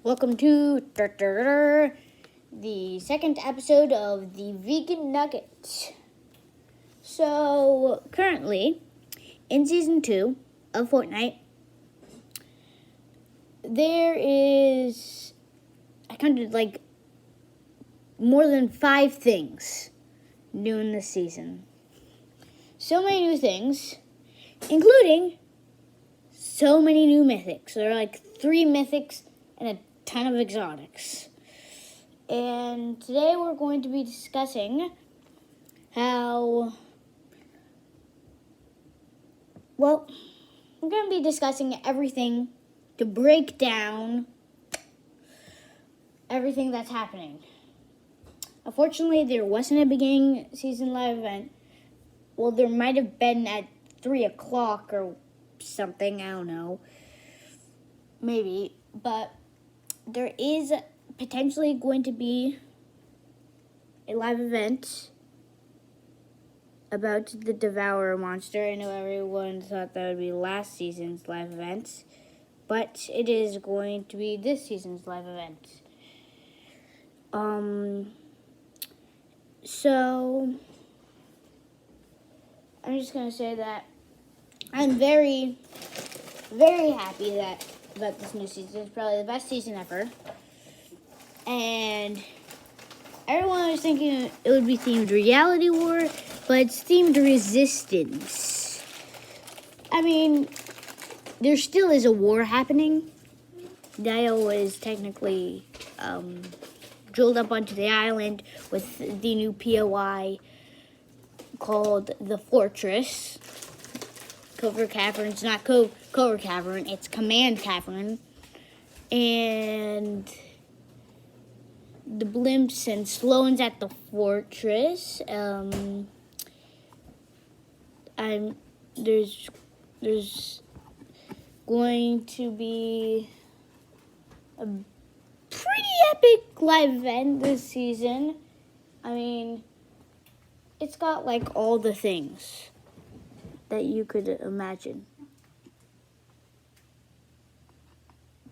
Welcome to the second episode of the Vegan Nugget. So, currently, in Season 2 of Fortnite, there is, I counted more than 5 things new in this season. So many new things, including so many new mythics. There are 3 mythics and a ton of exotics. And today we're going to be discussing we're going to be discussing everything to break down everything that's happening. Unfortunately, there wasn't a beginning season live event. Well, there might have been at 3 o'clock or something, I don't know. Maybe, but there is potentially going to be a live event about the Devourer monster. I know everyone thought that would be last season's live event, but it is going to be this season's live event. So I'm just going to say that I'm very, very happy about this new season. It's probably the best season ever. And everyone was thinking it would be themed Reality War, but it's themed Resistance. I mean, there still is a war happening. Dio is technically drilled up onto the island with the new POI called the Fortress. Covert Cavern's not Covert Cavern, it's Command Cavern. And the blimps and Sloan's at the fortress. There's going to be a pretty epic live event this season. I mean, it's got all the things that you could imagine.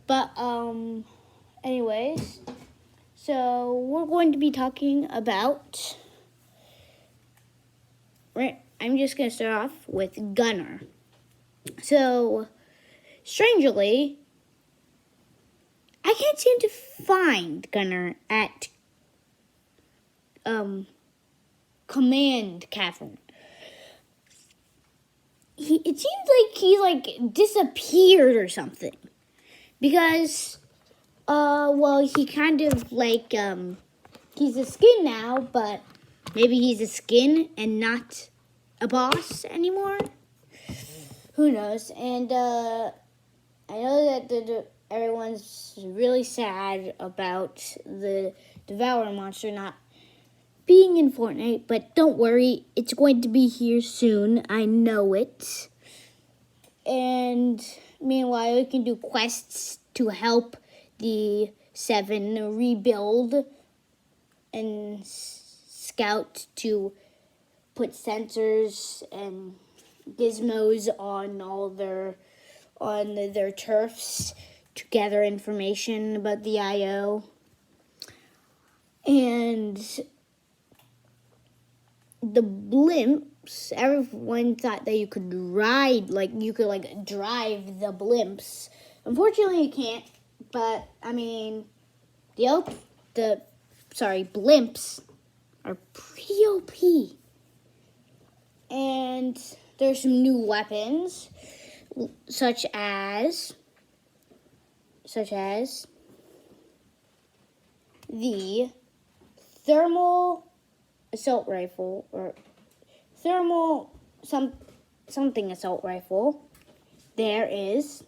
But anyways, so we're going to be talking about. I'm just going to start off with Gunner. So, strangely, I can't seem to find Gunner at Command Cavern. It seems like he disappeared or something. Because, he kind of he's a skin now, but maybe he's a skin and not a boss anymore. Who knows? And I know that everyone's really sad about the Devourer monster not being in Fortnite, but don't worry, it's going to be here soon. I know it. And meanwhile, you can do quests to help the 7 rebuild and scout to put sensors and gizmos on their turfs to gather information about the IO. And the blimps, everyone thought that you could ride, drive the blimps. Unfortunately, you can't, but, I mean, blimps are pretty OP. And there's some new weapons, such as the thermal assault rifle, or thermal something assault rifle. There is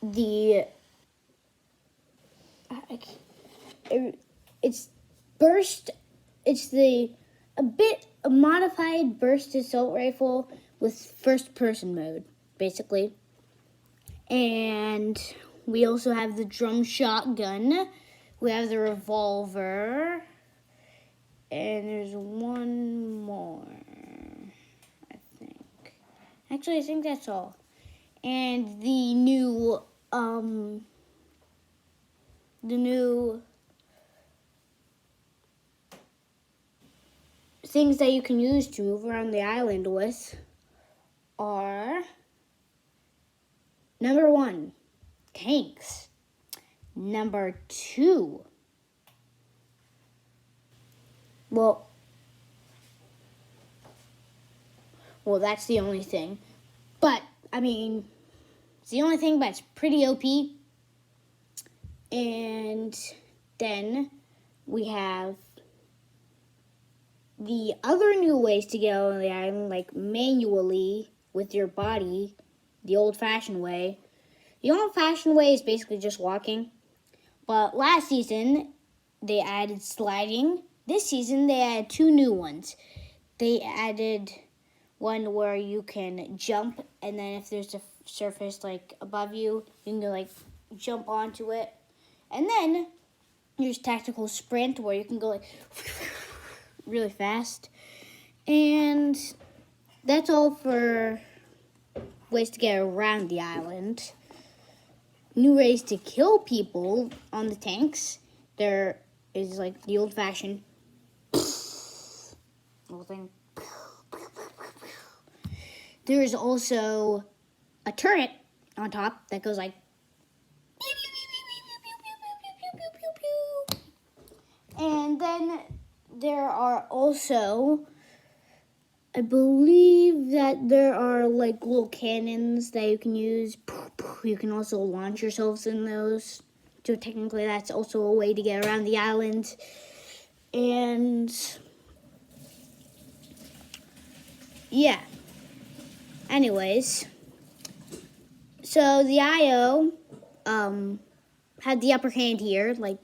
a modified burst assault rifle with first person mode, basically. And we also have the drum shotgun. We have the revolver. And there's one more, I think. Actually, I think that's all. And the new the new things that you can use to move around the island with are number 1, tanks. Number 2, well, that's the only thing. But, I mean, it's the only thing, but it's pretty OP. And then we have the other new ways to get on the island, like manually with your body, the old-fashioned way. The old-fashioned way is basically just walking. But last season, they added sliding. This season, they added 2 new ones. They added one where you can jump, and then if there's a surface like above you, you can go like jump onto it. And then there's tactical sprint where you can go like really fast. And that's all for ways to get around the island. New ways to kill people on the tanks. There is like the old-fashioned little thing. There is also a turret on top that goes like and then there are also, I believe that there are like little cannons that you can use. You can also launch yourselves in those. So technically that's also a way to get around the island. And yeah. Anyways, so the IO had the upper hand here, like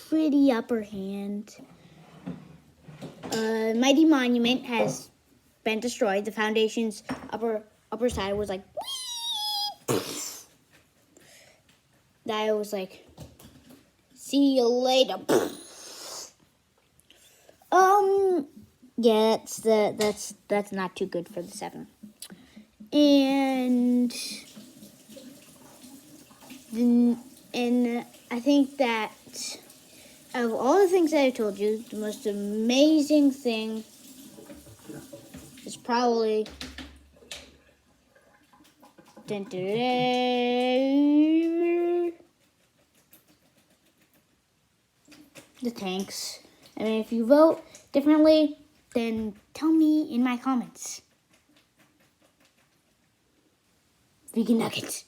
pretty upper hand. Mighty Monument has been destroyed. The Foundation's upper side was like the IO was like, see you later. Yeah, that's not too good for the 7. And I think that out of all the things that I told you, the most amazing thing is probably the tanks. I mean, if you vote differently, then tell me in my comments. Vegan Nuggets.